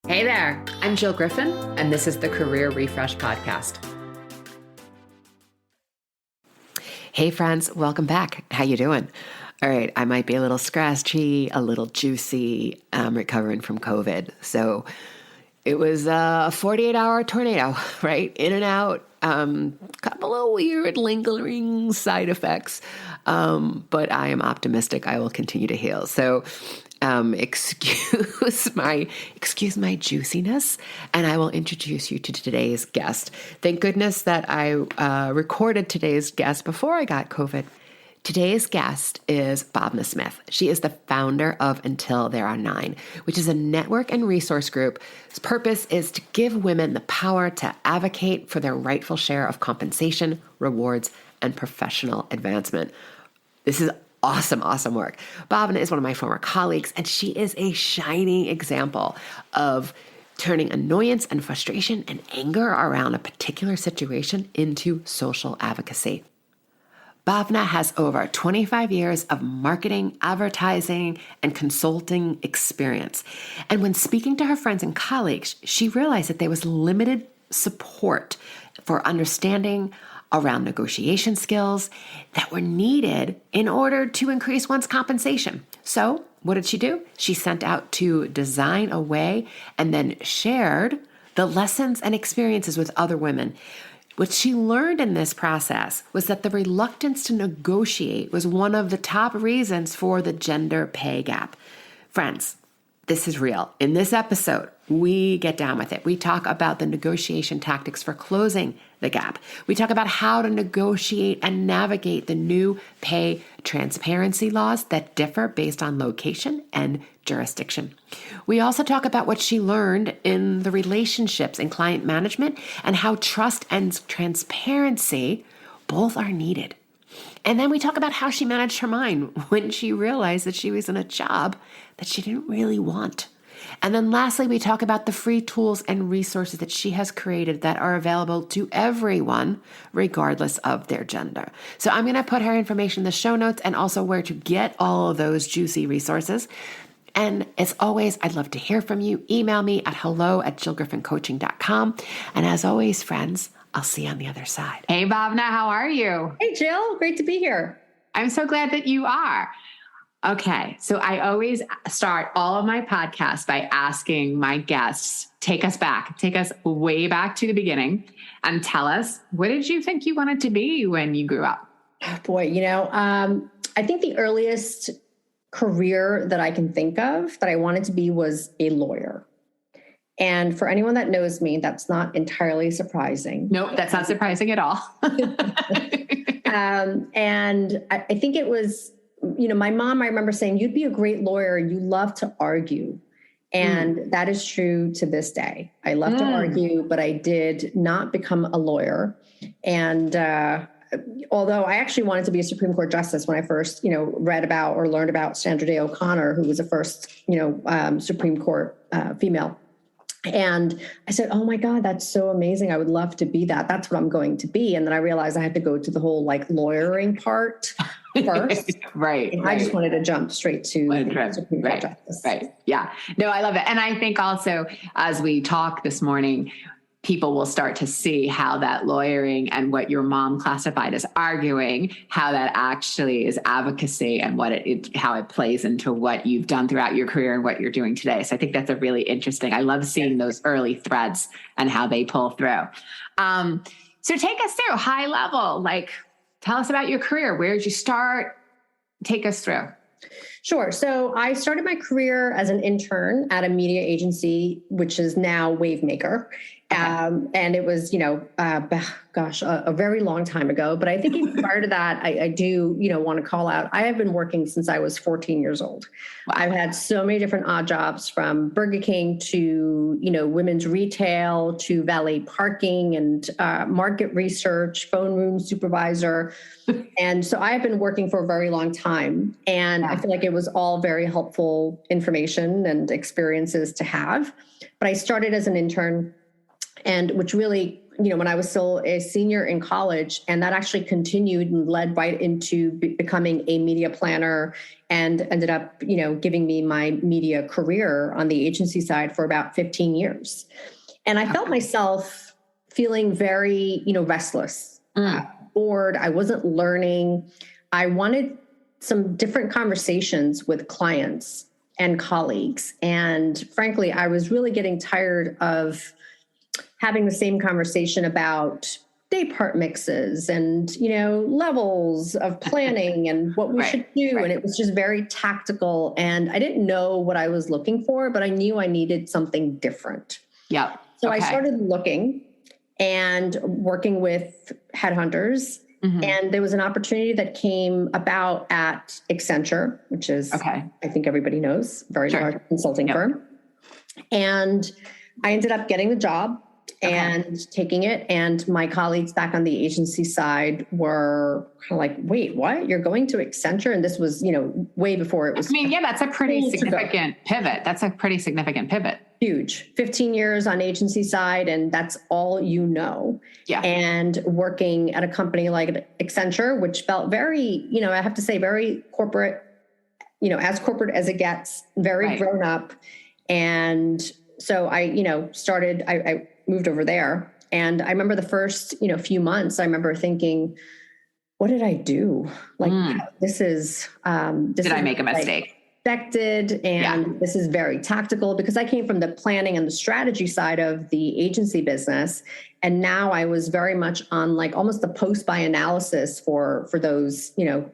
Hey there, I'm Jill Griffin, and this is the Career Refresh Podcast. Hey friends, welcome back. How you doing? All right, I might be a little scratchy, a little juicy. I'm recovering from COVID. So it was a 48-hour tornado, right? In and out. Couple of weird lingering side effects. But I am optimistic I will continue to heal. So excuse my juiciness, and I will introduce you to today's guest. Thank goodness that I recorded today's guest before I got COVID. Today's guest is Bhavana Smith. She is the founder of Until There Are Nine, which is a network and resource group whose purpose is to give women the power to advocate for their rightful share of compensation, rewards, and professional advancement. This is awesome work. Bhavana is one of my former colleagues, and she is a shining example of turning annoyance and frustration and anger around a particular situation into social advocacy. Bhavana has over 25 years of marketing, advertising, and consulting experience. And when speaking to her friends and colleagues, she realized that there was limited support for understanding around negotiation skills that were needed in order to increase one's compensation. So what did she do? She sent out to design a way and then shared the lessons and experiences with other women. What she learned in this process was that the reluctance to negotiate was one of the top reasons for the gender pay gap. Friends, this is real. In this episode, we get down with it. We talk about the negotiation tactics for closing the gap. We talk about how to negotiate and navigate the new pay transparency laws that differ based on location and jurisdiction. We also talk about what she learned in the relationships and client management and how trust and transparency both are needed. And then we talk about how she managed her mind when she realized that she was in a job that she didn't really want. And then lastly, we talk about the free tools and resources that she has created that are available to everyone, regardless of their gender. So I'm going to put her information in the show notes and also where to get all of those juicy resources. And as always, I'd love to hear from you. Email me at hello@jillgriffincoaching.com. And as always, friends, I'll see you on the other side. Hey, Bhavana, how are you? Hey, Jill. Great to be here. I'm so glad that you are. Okay, so I always start all of my podcasts by asking my guests, take us way back to the beginning and tell us, what did you think you wanted to be when you grew up? Oh, boy, I think the earliest career that I can think of that I wanted to be was a lawyer. And for anyone that knows me, that's not entirely surprising. Nope, that's not surprising at all. And I think it was, my mom, I remember saying, you'd be a great lawyer. You love to argue. And that is true to this day. I love to argue, but I did not become a lawyer. And although I actually wanted to be a Supreme Court justice when I first, read about or learned about Sandra Day O'Connor, who was the first, Supreme Court female. And I said, oh my God, that's so amazing. I would love to be that. That's what I'm going to be. And then I realized I had to go to the whole lawyering part first. Right. I just wanted to jump straight to the Supreme Court justice. Right. Yeah. No, I love it. And I think also as we talk this morning, people will start to see how that lawyering and what your mom classified as arguing, how that actually is advocacy and how it plays into what you've done throughout your career and what you're doing today. So I think that's a really interesting. I love seeing those early threads and how they pull through. So take us through high level, tell us about your career. Where did you start? Take us through. Sure. So I started my career as an intern at a media agency, which is now Wavemaker. And it was, a very long time ago. But I think even prior to that, I do, want to call out, I have been working since I was 14 years old. Wow. I've had so many different odd jobs, from Burger King to, women's retail to valet parking and market research, phone room supervisor. And so I've been working for a very long time. And I feel like it was all very helpful information and experiences to have. But I started as an intern, and which really when I was still a senior in college, and that actually continued and led right into becoming a media planner, and ended up, giving me my media career on the agency side for about 15 years. And I felt myself feeling very, restless, bored. I wasn't learning. I wanted some different conversations with clients and colleagues. And frankly, I was really getting tired of having the same conversation about day part mixes and, levels of planning and what we should do. And it was just very tactical. And I didn't know what I was looking for, but I knew I needed something different. Yeah. So I started looking and working with headhunters. And there was an opportunity that came about at Accenture, which is, I think everybody knows, very large consulting firm. And I ended up getting the job and taking it. And my colleagues back on the agency side were kind of like, wait, what? You're going to Accenture? And this was, way before it was. That's a pretty significant pivot. That's a pretty significant pivot. Huge. 15 years on agency side, and that's all you know. Yeah. And working at a company like Accenture, which felt very, I have to say, very corporate, as corporate as it gets, very grown up. And so I moved over there. And I remember the first, few months, I remember thinking, what did I do? This is, did I make a mistake? Expected, and this is very tactical, because I came from the planning and the strategy side of the agency business, and now I was very much on almost the post-buy analysis for those who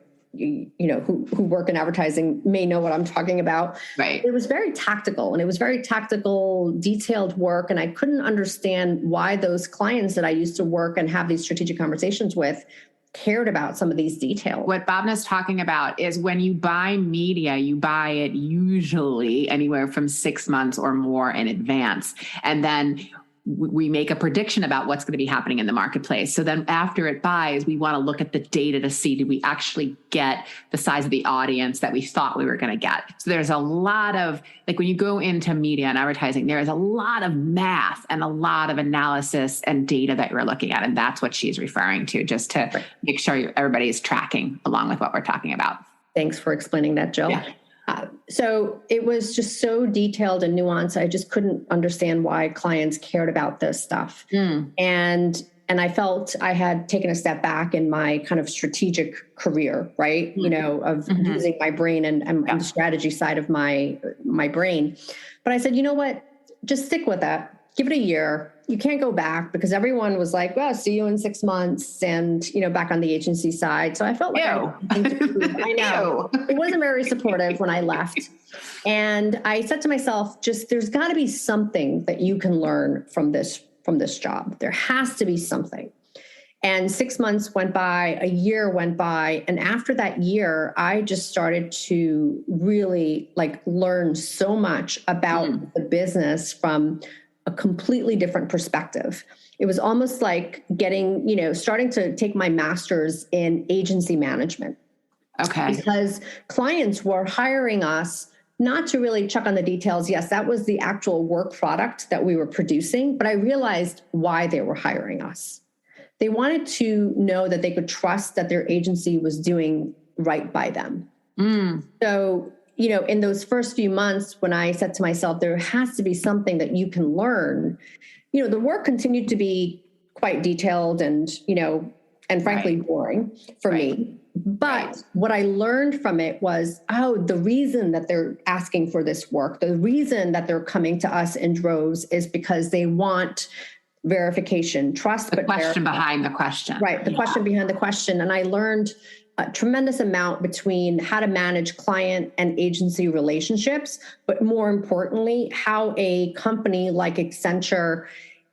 work in advertising may know what I'm talking about. Right. It was very tactical, and it was very tactical, detailed work, and I couldn't understand why those clients that I used to work and have these strategic conversations with cared about some of these details. What Bhavana's talking about is when you buy media, you buy it usually anywhere from 6 months or more in advance. And then we make a prediction about what's going to be happening in the marketplace. So then after it buys, we want to look at the data to see, did we actually get the size of the audience that we thought we were going to get? So there's a lot of, when you go into media and advertising, there is a lot of math and a lot of analysis and data that you're looking at. And that's what she's referring to, just to make sure everybody is tracking along with what we're talking about. Thanks for explaining that, Jill. Yeah. So it was just so detailed and nuanced. I just couldn't understand why clients cared about this stuff. And I felt I had taken a step back in my kind of strategic career, right? Of using my brain and the strategy side of my brain. But I said, you know what? Just stick with that. Give it a year. You can't go back, because everyone was like, well, see you in 6 months, and, back on the agency side. So I felt like I know it wasn't very supportive when I left. And I said to myself, there's got to be something that you can learn from this job. There has to be something. And 6 months went by, a year went by. And after that year, I just started to really learn so much about the business from a completely different perspective. It was almost like getting, starting to take my master's in agency management. Okay. Because clients were hiring us not to really check on the details. Yes, that was the actual work product that we were producing, but I realized why they were hiring us. They wanted to know that they could trust that their agency was doing right by them. So, in those first few months, when I said to myself, there has to be something that you can learn, the work continued to be quite detailed and, and frankly, boring for me. But what I learned from it was, the reason that they're asking for this work, the reason that they're coming to us in droves is because they want verification, trust, the question behind the question. Right. The question behind the question. And I learned a tremendous amount between how to manage client and agency relationships, but more importantly, how a company like Accenture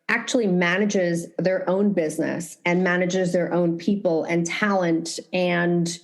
actually manages their own business and manages their own people and talent and,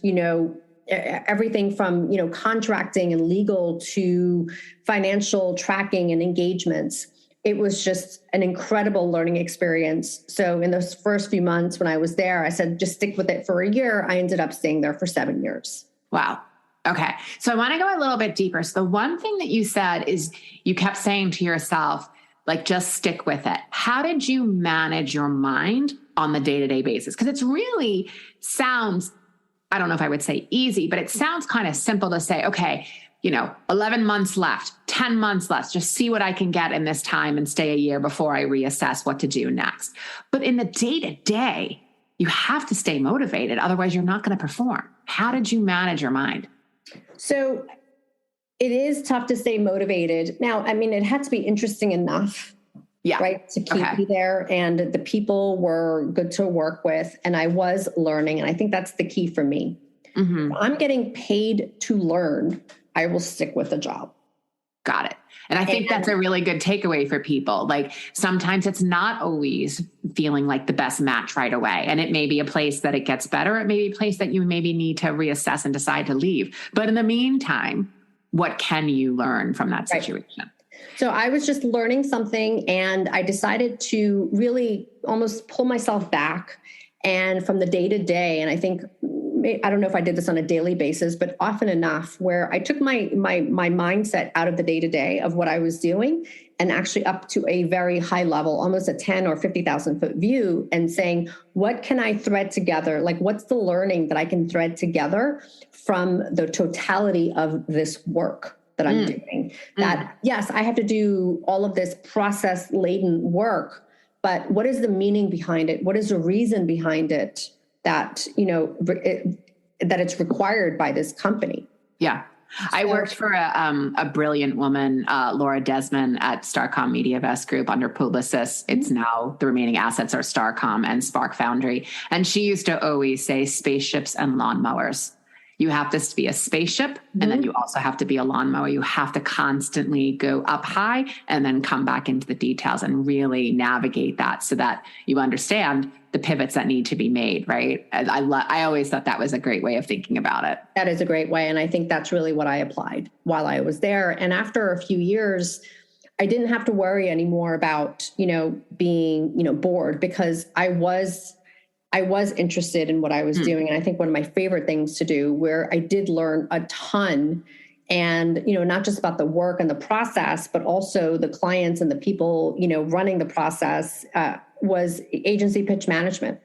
everything from, contracting and legal to financial tracking and engagements. It was just an incredible learning experience. So in those first few months when I was there, I said, just stick with it for a year. I ended up staying there for 7 years. Wow. Okay. So I want to go a little bit deeper. So the one thing that you said is you kept saying to yourself, Like, just stick with it. How did you manage your mind on the day-to-day basis? Because it's really sounds, I don't know if I would say easy, but it sounds kind of simple to say, okay, 11 months left, 10 months left, just see what I can get in this time and stay a year before I reassess what to do next. But in the day-to-day, you have to stay motivated. Otherwise, you're not going to perform. How did you manage your mind? So it is tough to stay motivated. Now, I mean, it had to be interesting enough, right, to keep me there. And the people were good to work with. And I was learning. And I think that's the key for me. Mm-hmm. If I'm getting paid to learn, I will stick with the job. Got it. And I think that's a really good takeaway for people. Like, sometimes it's not always feeling like the best match right away. And it may be a place that it gets better. It may be a place that you maybe need to reassess and decide to leave. But in the meantime, what can you learn from that situation? Right. So I was just learning something, and I decided to really almost pull myself back and from the day to day. And I think, I don't know if I did this on a daily basis, but often enough, where I took my mindset out of the day to day of what I was doing and actually up to a very high level, almost a 10 or 50,000 foot view, and saying, what can I thread together? Like, what's the learning that I can thread together from the totality of this work that I'm doing? That, yes, I have to do all of this process laden work, but what is the meaning behind it? What is the reason behind it? That, that it's required by this company. Yeah. I worked for a brilliant woman, Laura Desmond, at Starcom Media Vest Group under Publicis. It's now the remaining assets are Starcom and Spark Foundry. And she used to always say spaceships and lawnmowers. You have to be a spaceship, and then you also have to be a lawnmower. You have to constantly go up high and then come back into the details and really navigate that so that you understand the pivots that need to be made, right? I always thought that was a great way of thinking about it. That is a great way. And I think that's really what I applied while I was there. And after a few years, I didn't have to worry anymore about, being, bored, because I was interested in what I was doing. And I think one of my favorite things to do, where I did learn a ton, and, not just about the work and the process, but also the clients and the people, running the process, was agency pitch management.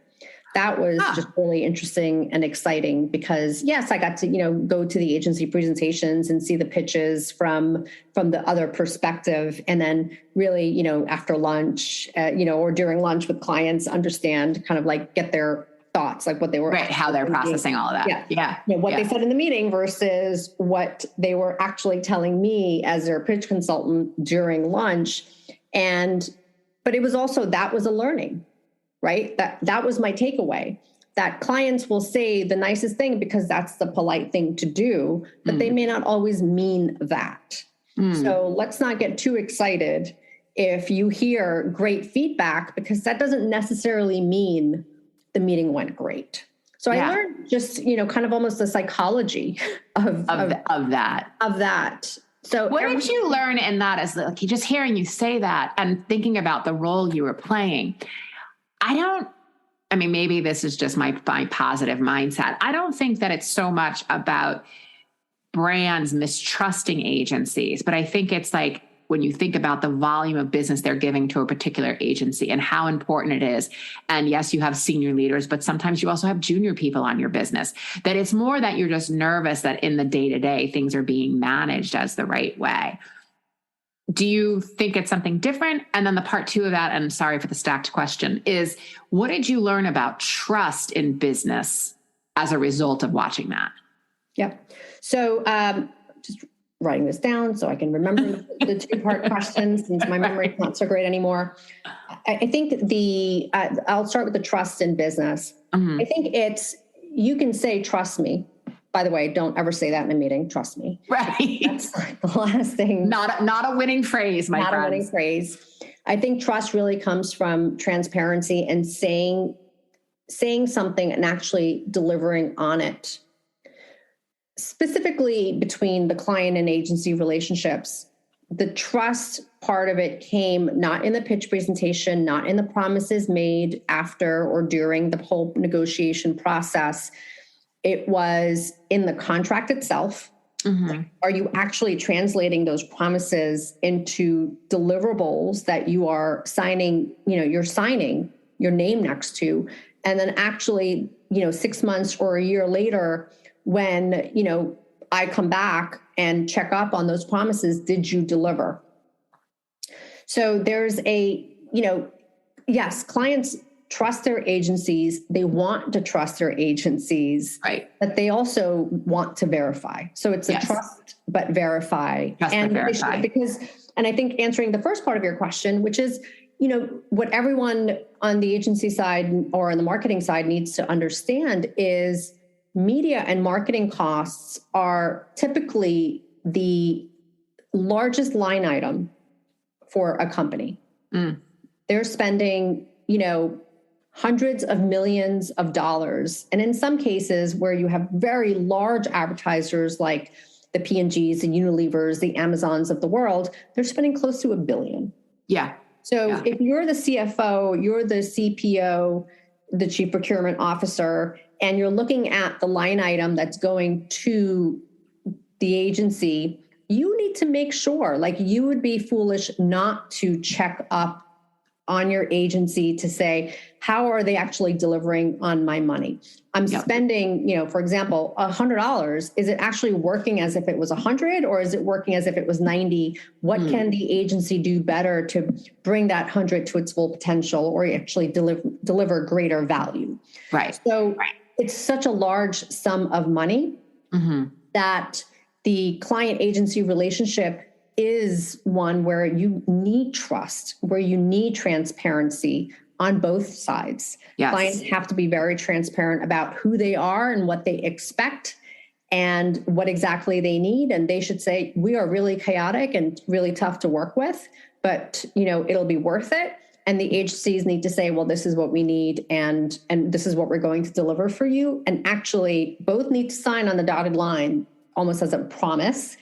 That was just really interesting and exciting because, yes, I got to, go to the agency presentations and see the pitches from the other perspective. And then really, after lunch, or during lunch with clients, understand, kind of like get their thoughts, like what they were, right, how they're processing all of that. Yeah. What they said in the meeting versus what they were actually telling me as their pitch consultant during lunch. But it was also, that was a learning, right? That was my takeaway, that clients will say the nicest thing because that's the polite thing to do, but they may not always mean that. So let's not get too excited if you hear great feedback, because that doesn't necessarily mean the meeting went great. So I learned just, kind of almost the psychology of that. So what did you learn in that, as like just hearing you say that and thinking about the role you were playing? Maybe this is just my positive mindset. I don't think that it's so much about brands mistrusting agencies, but I think it's like, when you think about the volume of business they're giving to a particular agency and how important it is. And yes, you have senior leaders, but sometimes you also have junior people on your business, that it's more that you're just nervous that in the day-to-day things are being managed as the right way. Do you think it's something different? And then the part two of that, and sorry for the stacked question, is what did you learn about trust in business as a result of watching that? Yep. So just writing this down so I can remember the two-part question, since my memory is not so great anymore. I think I'll start with the trust in business. I think you can say, trust me. By the way, don't ever say that in a meeting. Trust me. Right. That's like the last thing. Not a winning phrase, my friends. Not a winning phrase. I think trust really comes from transparency and saying something and actually delivering on it. Specifically between the client and agency relationships, the trust part of it came not in the pitch presentation, not in the promises made after or during the whole negotiation process. It was in the contract itself. Are you actually translating those promises into deliverables that you are signing, you're signing your name next to? And then actually, 6 months or a year later, when, I come back and check up on those promises, did you deliver? So there's yes, clients trust their agencies. They want to trust their agencies, right? But they also want to verify. So it's a trust but verify. Trust but verify. And I think answering the first part of your question, which is, what everyone on the agency side or on the marketing side needs to understand is media and marketing costs are typically the largest line item for a company. They're spending, hundreds of millions of dollars. And in some cases where you have very large advertisers like the P&Gs, the Unilevers, the Amazons of the world, they're spending close to $1 billion. Yeah. So if you're the CFO, you're the CPO, the Chief Procurement Officer, and you're looking at the line item that's going to the agency, you need to make sure, like you would be foolish not to check up on your agency to say, how are they actually delivering on my money? I'm spending, for example, $100. Is it actually working as if it was 100, or is it working as if it was 90? What can the agency do better to bring that 100 to its full potential, or actually deliver greater value? Right. So it's such a large sum of money that the client agency relationship is one where you need trust, where you need transparency on both sides. Yes. Clients have to be very transparent about who they are and what they expect and what exactly they need. And they should say, we are really chaotic and really tough to work with, but it'll be worth it. And the agencies need to say, well, this is what we need, and this is what we're going to deliver for you. And actually both need to sign on the dotted line almost as a promise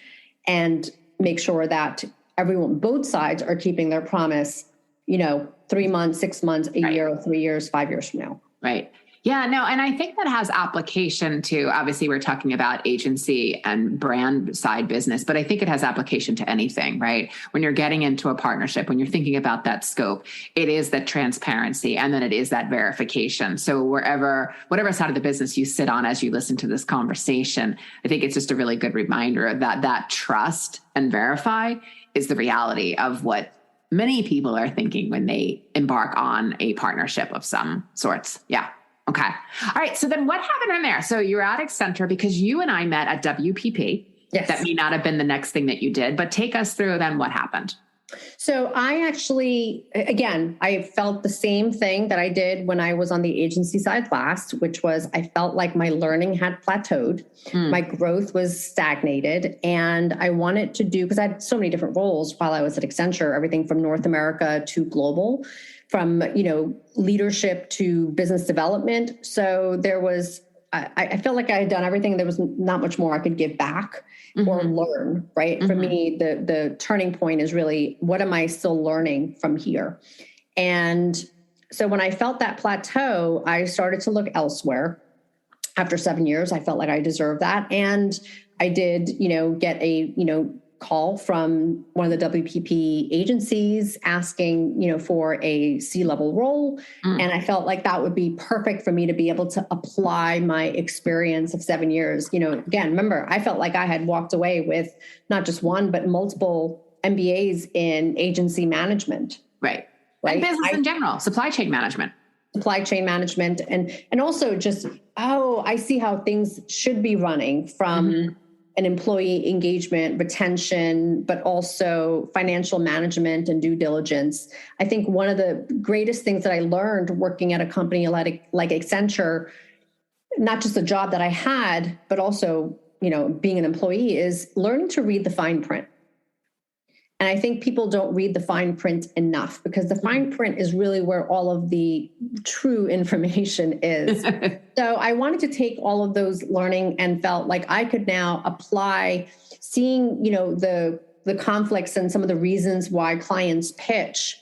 and make sure that both sides are keeping their promise, 3 months, 6 months, a year, 3 years, 5 years from now. Right. Yeah, no. And I think that has application to, obviously we're talking about agency and brand side business, but I think it has application to anything, right? When you're getting into a partnership, when you're thinking about that scope, it is that transparency, and then it is that verification. So whatever side of the business you sit on as you listen to this conversation, I think it's just a really good reminder that trust and verify is the reality of what many people are thinking when they embark on a partnership of some sorts. Yeah. Okay. All right. So then what happened from there? So you're at Accenture because you and I met at WPP. Yes. That may not have been the next thing that you did, but take us through then what happened. So I actually, again, I felt the same thing that I did when I was on the agency side last, which was I felt like my learning had plateaued. My growth was stagnated, and I wanted to do, because I had so many different roles while I was at Accenture, everything from North America to global, from, leadership to business development. So there was, I felt like I had done everything. There was not much more I could give back or learn, right? For me, the turning point is really, what am I still learning from here? And so when I felt that plateau, I started to look elsewhere. After 7 years, I felt like I deserved that. And I did, get a, call from one of the WPP agencies asking, for a C-level role. And I felt like that would be perfect for me to be able to apply my experience of 7 years. Again, remember, I felt like I had walked away with not just one, but multiple MBAs in agency management. Right. And business in general, supply chain management. And also just, I see how things should be running from an employee engagement, retention, but also financial management and due diligence. I think one of the greatest things that I learned working at a company like Accenture, not just the job that I had, but also, being an employee, is learning to read the fine print. And I think people don't read the fine print enough, because the fine print is really where all of the true information is. So I wanted to take all of those learning and felt like I could now apply, seeing, the conflicts and some of the reasons why clients pitch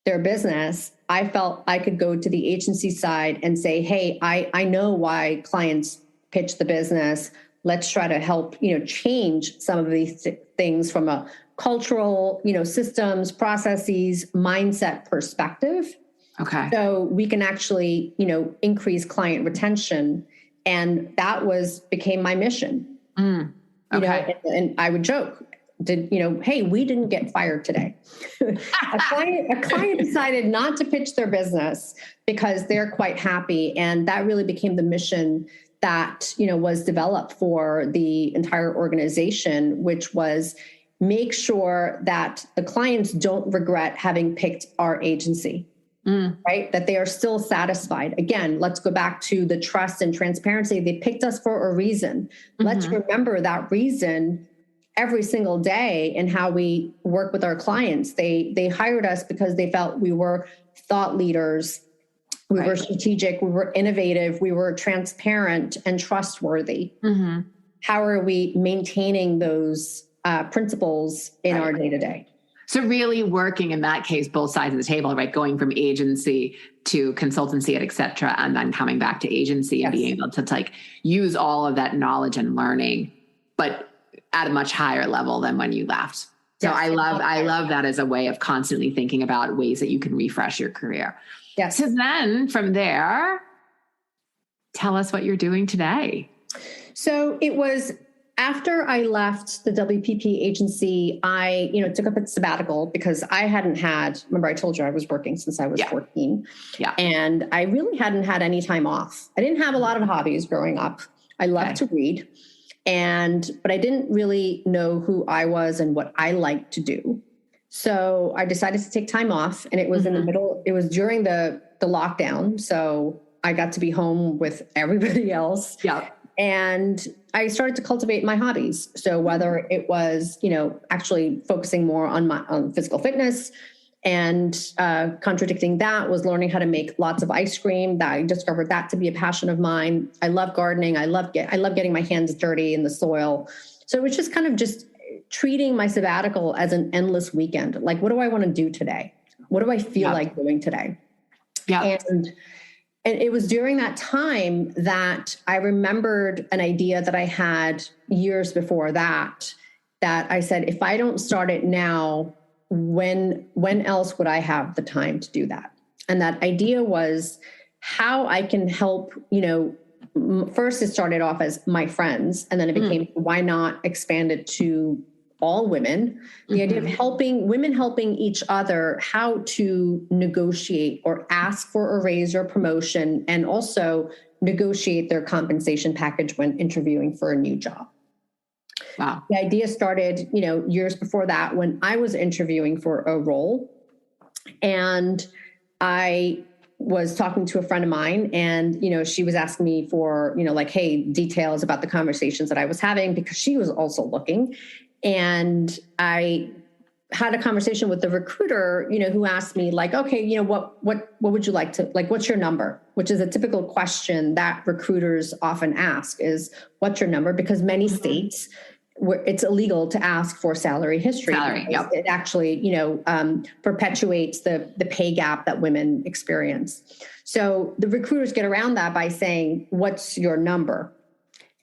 their business. I felt I could go to the agency side and say, hey, I know why clients pitch the business. let's try to help, change some of these things from a cultural, systems, processes, mindset perspective. Okay. So we can actually, increase client retention. And that became my mission. Okay. And I would joke, hey, we didn't get fired today. a client decided not to pitch their business because they're quite happy. And that really became the mission that, was developed for the entire organization, which was make sure that the clients don't regret having picked our agency. Right? That they are still satisfied. Again, let's go back to the trust and transparency. They picked us for a reason. Let's remember that reason every single day in how we work with our clients. They hired us because they felt we were thought leaders, we were strategic, we were innovative, we were transparent and trustworthy. How are we maintaining those principles in our day-to-day? So really working in that case, both sides of the table, right? Going from agency to consultancy, et cetera, and then coming back to agency and being able to use all of that knowledge and learning, but at a much higher level than when you left. So I love that as a way of constantly thinking about ways that you can refresh your career. Yes. So then from there, tell us what you're doing today. So it was after I left the WPP agency, I, took up a sabbatical because I hadn't remember I told you I was working since I was 14. Yeah. And I really hadn't had any time off. I didn't have a lot of hobbies growing up. I loved to read, but I didn't really know who I was and what I liked to do. So I decided to take time off, and it was in the middle, it was during the lockdown. So I got to be home with everybody else. Yeah. And I started to cultivate my hobbies. So whether it was, actually focusing more on physical fitness, and contradicting that was learning how to make lots of ice cream. That I discovered that to be a passion of mine. I love gardening. I love getting my hands dirty in the soil. So it was just kind of just treating my sabbatical as an endless weekend. Like, what do I want to do today? What do I feel like doing today? Yeah. And it was during that time that I remembered an idea that I had years before that I said, if I don't start it now, when else would I have the time to do that? And that idea was how I can help, first it started off as my friends, and then it became, why not expand it to all women? The idea of helping each other how to negotiate or ask for a raise or promotion, and also negotiate their compensation package when interviewing for a new job. Wow. The idea started, years before that, when I was interviewing for a role, and I was talking to a friend of mine, and, she was asking me for, hey, details about the conversations that I was having, because she was also looking. And I had a conversation with the recruiter, who asked me okay, what would you like to, what's your number? Which is a typical question that recruiters often ask, is what's your number? Because many states where it's illegal to ask for salary history. It actually, perpetuates the pay gap that women experience. So the recruiters get around that by saying, what's your number?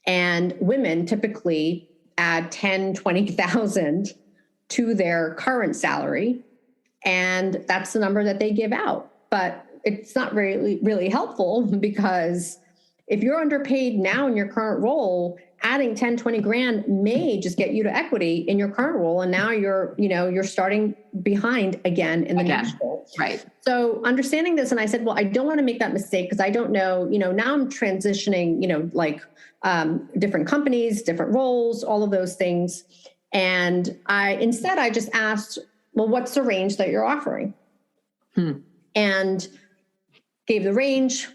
And women typically add 10, 20,000 to their current salary. And that's the number that they give out. But it's not really helpful, because if you're underpaid now in your current role, adding 10, 20 grand may just get you to equity in your current role. And now you're starting behind again in the next role. Right. So understanding this, and I said, well, I don't want to make that mistake, because I don't know, now I'm transitioning, different companies, different roles, all of those things. And I just asked, well, what's the range that you're offering? And gave the range.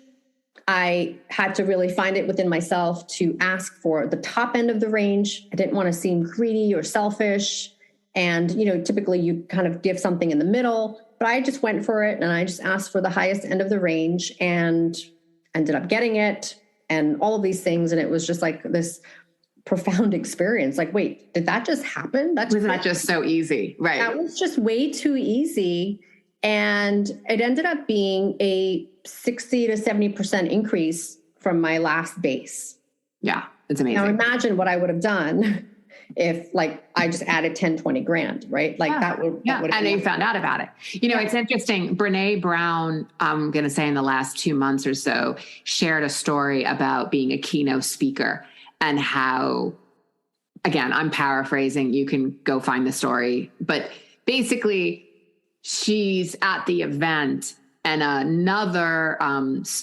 I had to really find it within myself to ask for the top end of the range. I didn't want to seem greedy or selfish. And, typically you kind of give something in the middle, but I just went for it, and I just asked for the highest end of the range and ended up getting it, and all of these things. And it was just like this profound experience. Like, wait, did that just happen? Was that just so easy? Right. That was just way too easy. And it ended up being a 60 to 70% increase from my last base. Yeah. It's amazing. Now imagine what I would have done if like I just added 10, 20 grand, right? Like that would and you found out about it. It's interesting. Brene Brown, I'm going to say in the last 2 months or so, shared a story about being a keynote speaker and how, again, I'm paraphrasing, you can go find the story, but basically she's at the event and another,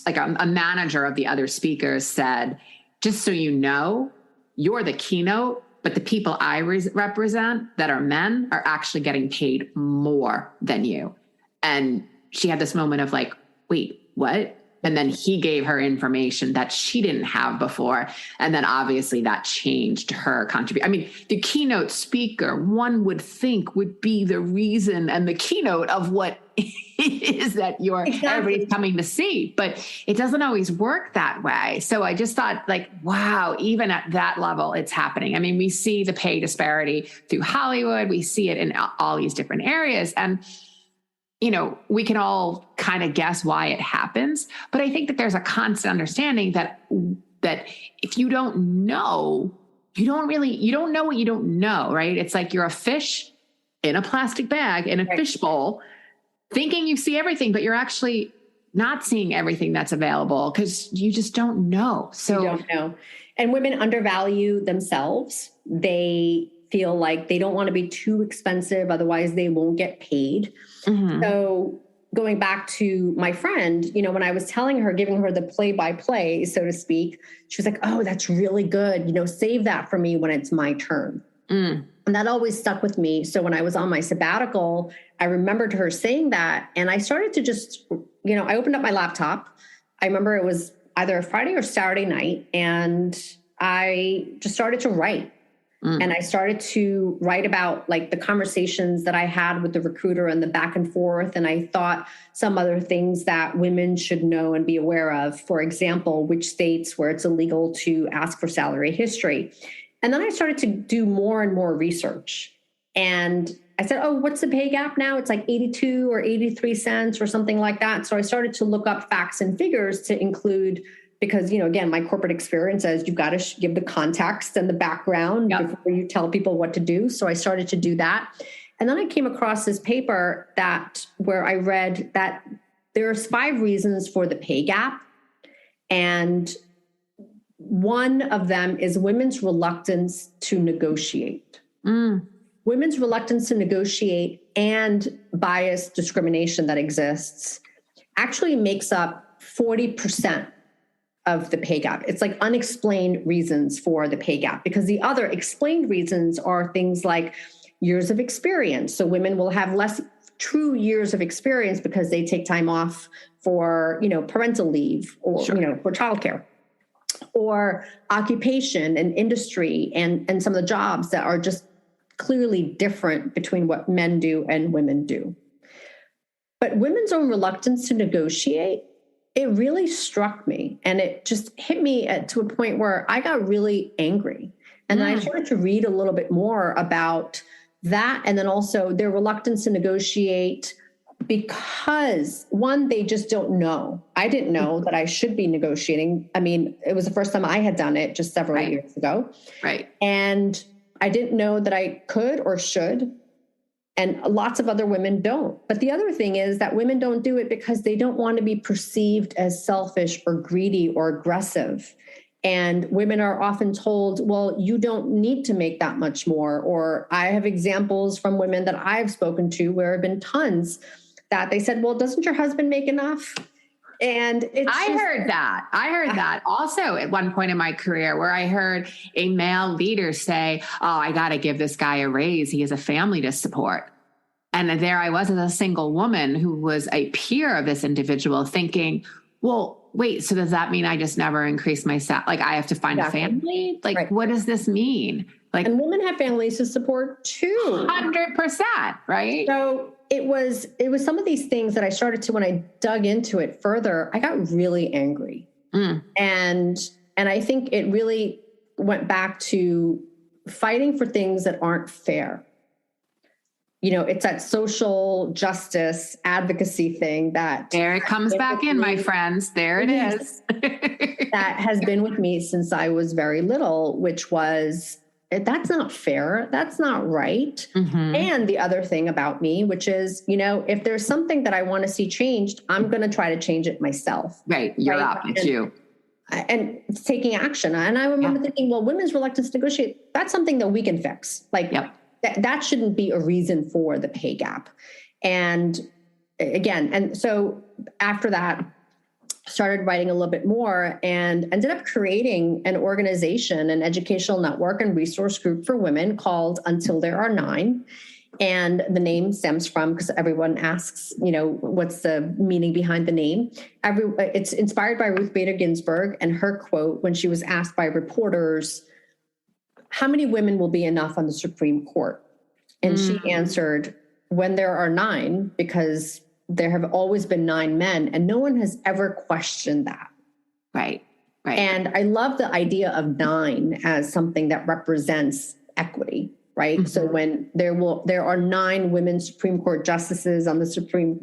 like a manager of the other speakers said, just so you know, you're the keynote, but the people I represent that are men are actually getting paid more than you. And she had this moment of like, wait, what? And then he gave her information that she didn't have before. And then obviously that changed her contribution. I mean, the keynote speaker, one would think would be the reason and the keynote of what it is that everybody's coming to see, but it doesn't always work that way. So I just thought like, wow, even at that level, it's happening. I mean, we see the pay disparity through Hollywood. We see it in all these different areas. And we can all kind of guess why it happens, but I think that there's a constant understanding that if you don't know, you don't know what you don't know, right? It's like you're a fish in a plastic bag in a fishbowl, thinking you see everything, but you're actually not seeing everything that's available because you just don't know. So you don't know. And women undervalue themselves. They feel like they don't want to be too expensive, otherwise they won't get paid. Mm-hmm. So going back to my friend, when I was telling her, giving her the play-by-play, so to speak, she was like, oh, that's really good. Save that for me when it's my turn. Mm. And that always stuck with me. So when I was on my sabbatical, I remembered her saying that. And I started to just, I opened up my laptop. I remember it was either a Friday or Saturday night. And I just started to write. And I started to write about like the conversations that I had with the recruiter and the back and forth. And I thought some other things that women should know and be aware of. For example, which states where it's illegal to ask for salary history. And then I started to do more and more research. And I said, oh, what's the pay gap now? It's like 82 or 83 cents or something like that. So I started to look up facts and figures to include, because, again, my corporate experience says you've got to give the context and the background before you tell people what to do. So I started to do that. And then I came across this paper where I read that there's 5 reasons for the pay gap. And one of them is women's reluctance to negotiate. Women's reluctance to negotiate and bias discrimination that exists actually makes up 40% of the pay gap. It's like unexplained reasons for the pay gap, because the other explained reasons are things like years of experience. So women will have less true years of experience because they take time off for, parental leave or, for childcare, or occupation and industry and some of the jobs that are just clearly different between what men do and women do. But women's own reluctance to negotiate, it really struck me, and it just hit me to a point where I got really angry. And then I started to read a little bit more about that. And then also their reluctance to negotiate because, one, they just don't know. I didn't know that I should be negotiating. I mean, it was the first time I had done it just several years ago. Right. And I didn't know that I could or should. And lots of other women don't. But the other thing is that women don't do it because they don't want to be perceived as selfish or greedy or aggressive. And women are often told, well, you don't need to make that much more. Or I have examples from women that I've spoken to where have been tons that they said, well, doesn't your husband make enough? And I heard that also at one point in my career, where I heard a male leader say, oh, I got to give this guy a raise. He has a family to support. And there I was as a single woman who was a peer of this individual thinking, well, wait, so does that mean I just never increase my salary? Like I have to find a family? Like, what does this mean? Like, and women have families to support too. 100%, right? So it was some of these things that I started to, when I dug into it further, I got really angry. And I think it really went back to fighting for things that aren't fair. it's that social justice advocacy thing that there it comes back in, my friends. There it is. That has been with me since I was very little, which was, that's not fair. That's not right. Mm-hmm. And the other thing about me, which is, if there's something that I want to see changed, I'm going to try to change it myself. Right. You're up. It's you. And it's taking action. And I remember thinking, well, women's reluctance to negotiate, that's something that we can fix. Like, that shouldn't be a reason for the pay gap. And again, and so after that, started writing a little bit more and ended up creating an organization, an educational network and resource group for women called Until There Are Nine. And the name stems from, because everyone asks, what's the meaning behind the name? It's inspired by Ruth Bader Ginsburg and her quote when she was asked by reporters, how many women will be enough on the Supreme Court? And she answered, when there are nine, because there have always been nine men, and no one has ever questioned that. Right. And I love the idea of nine as something that represents equity, right? Mm-hmm. So when there are nine women Supreme Court justices on the Supreme,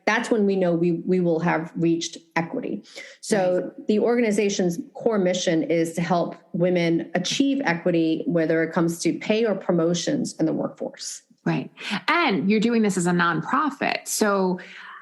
that's when we know we will have reached equity. So the organization's core mission is to help women achieve equity, whether it comes to pay or promotions in the workforce. Right. And you're doing this as a nonprofit. So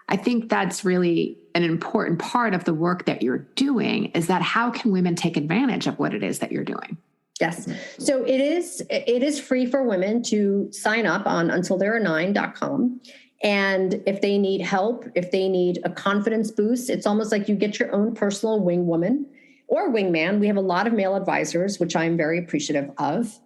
I think that's really an important part of the work that you're doing, is that how can women take advantage of what it is that you're doing? Yes. So it is free for women to sign up on untilthereare9.com. And if they need help, if they need a confidence boost, it's almost like you get your own personal wing woman or wingman. We have a lot of male advisors, which I'm very appreciative of.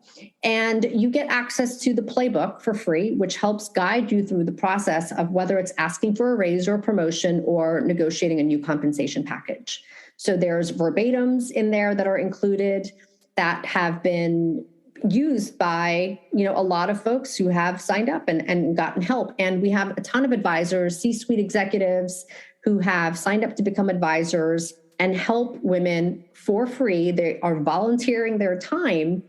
And you get access to the playbook for free, which helps guide you through the process of whether it's asking for a raise or a promotion or negotiating a new compensation package. So there's verbatims in there that are included that have been used by, a lot of folks who have signed up and gotten help. And we have a ton of advisors, C-suite executives who have signed up to become advisors and help women for free. They are volunteering their time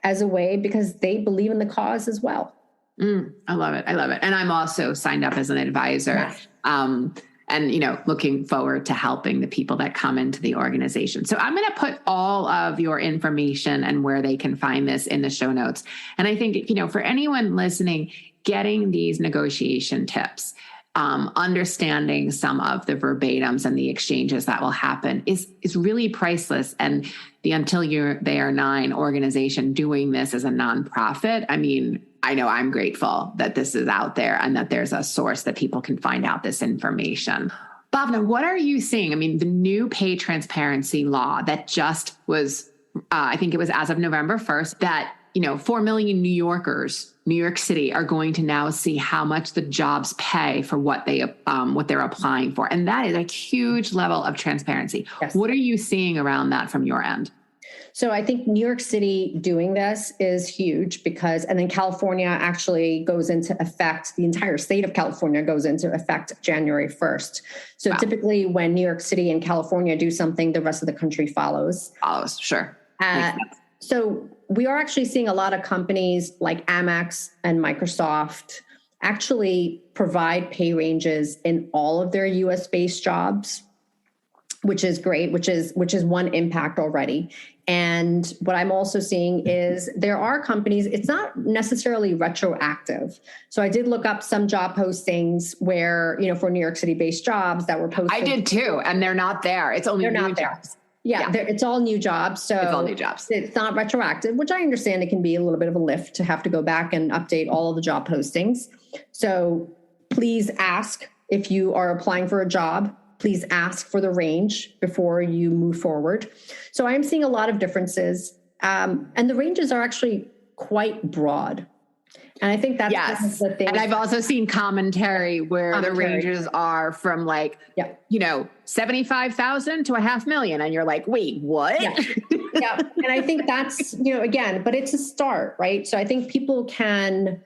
as a way because they believe in the cause as well. I love it. And I'm also signed up as an advisor. Yes. And, looking forward to helping the people that come into the organization. So I'm going to put all of your information and where they can find this in the show notes. And I think, for anyone listening, getting these negotiation tips, understanding some of the verbatims and the exchanges that will happen is really priceless. And the Until They Are Nine organization doing this as a nonprofit, I know I'm grateful that this is out there and that there's a source that people can find out this information. Bhavana, what are you seeing? The new pay transparency law that just was, I think it was as of November 1st, that 4 million New Yorkers, New York City, are going to now see how much the jobs pay for what they're applying for. And that is a huge level of transparency. Yes. What are you seeing around that from your end? So I think New York City doing this is huge and then California actually goes into effect. The entire state of California goes into effect January 1st. So Typically when New York City and California do something, the rest of the country follows. Sure. So we are actually seeing a lot of companies like Amex and Microsoft actually provide pay ranges in all of their US-based jobs, which is great, which is one impact already. And what I'm also seeing is there are companies, it's not necessarily retroactive. So I did look up some job postings where, for New York City based jobs that were posted. I did too. And they're not there. It's only new jobs. Yeah. It's all new jobs. So it's all new jobs. It's not retroactive, which I understand it can be a little bit of a lift to have to go back and update all of the job postings. So please ask if you are applying for a job. Please ask for the range before you move forward. So I am seeing a lot of differences. And the ranges are actually quite broad. And I think that's one of the things. And I've also seen commentary where the ranges are from 75,000 to $500,000. And you're like, wait, what? Yeah. And I think that's, again, but it's a start, right? So I think people can,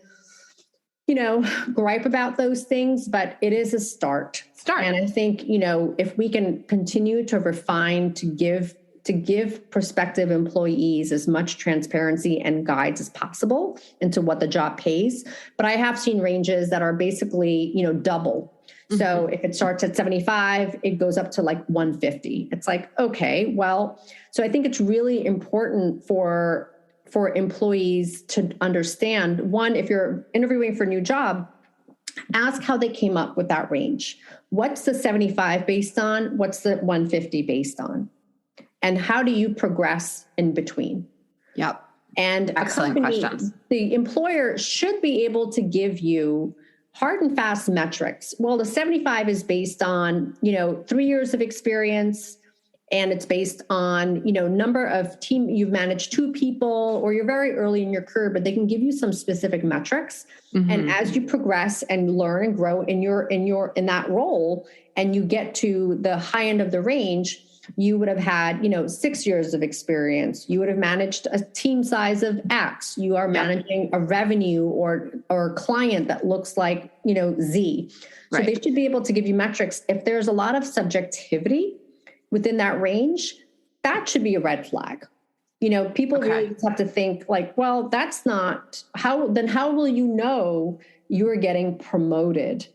gripe about those things, but it is a start. And I think, if we can continue to refine, to give to give prospective employees as much transparency and guides as possible into what the job pays. But I have seen ranges that are basically, double. So if it starts at 75, it goes up to like 150. It's like, okay, well, so I think it's really important for employees to understand, one, if you're interviewing for a new job, ask how they came up with that range. What's the 75 based on? What's the 150 based on? And how do you progress in between? Yep. And excellent questions. The employer should be able to give you hard and fast metrics. Well, the 75 is based on, 3 years of experience, and it's based on, number of team, you've managed 2 people, or you're very early in your career, but they can give you some specific metrics. And as you progress and learn and grow in that role, and you get to the high end of the range, you would have had, 6 years of experience. You would have managed a team size of X. You are managing a revenue or a client that looks like, Z. So they should be able to give you metrics. If there's a lot of subjectivity within that range, that should be a red flag. People really just have to think like, well, that's not how will you know you're getting promoted?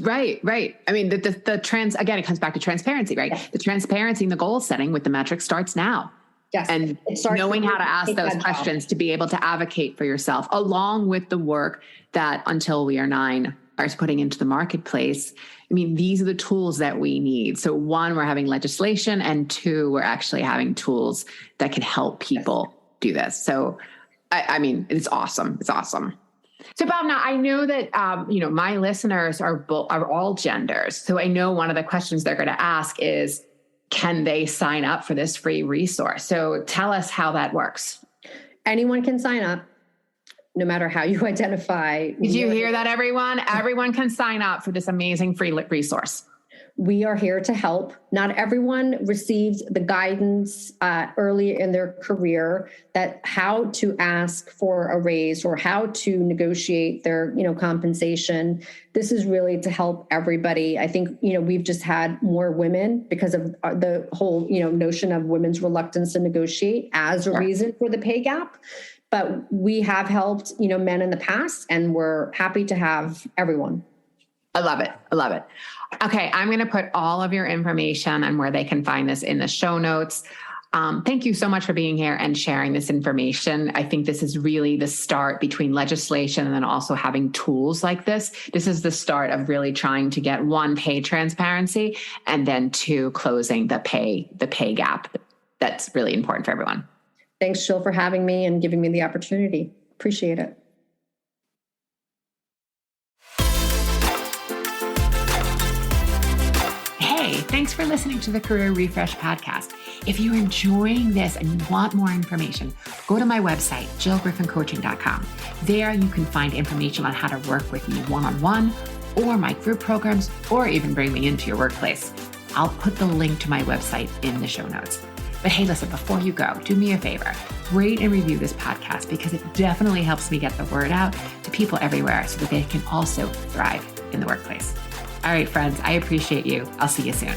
Right. I mean, again, it comes back to transparency, right? Yes. The transparency and the goal setting with the metrics starts now. Yes. And knowing how to ask those questions to be able to advocate for yourself, along with the work that Until We Are 9 are putting into the marketplace. I mean, these are the tools that we need. So 1, we're having legislation, and 2, we're actually having tools that can help people do this. So, I mean, it's awesome. It's awesome. So Bhavana, I know that, my listeners are all genders. So I know one of the questions they're going to ask is, can they sign up for this free resource? So tell us how that works. Anyone can sign up, no matter how you identify. Did you hear that, everyone? Everyone can sign up for this amazing free resource. We are here to help. Not everyone receives the guidance early in their career that how to ask for a raise or how to negotiate their, compensation. This is really to help everybody. I think, we've just had more women because of the whole, notion of women's reluctance to negotiate as a reason for the pay gap. But we have helped, men in the past, and we're happy to have everyone. I love it. Okay, I'm going to put all of your information and where they can find this in the show notes. Thank you so much for being here and sharing this information. I think this is really the start between legislation and then also having tools like this. This is the start of really trying to get 1, pay transparency, and then 2, closing the pay gap. That's really important for everyone. Thanks, Jill, for having me and giving me the opportunity. Appreciate it. Hey, thanks for listening to the Career Refresh podcast. If you're enjoying this and you want more information, go to my website, jillgriffincoaching.com. There you can find information on how to work with me one-on-one, or my group programs, or even bring me into your workplace. I'll put the link to my website in the show notes. But hey, listen, before you go, do me a favor, rate and review this podcast, because it definitely helps me get the word out to people everywhere so that they can also thrive in the workplace. All right, friends, I appreciate you. I'll see you soon.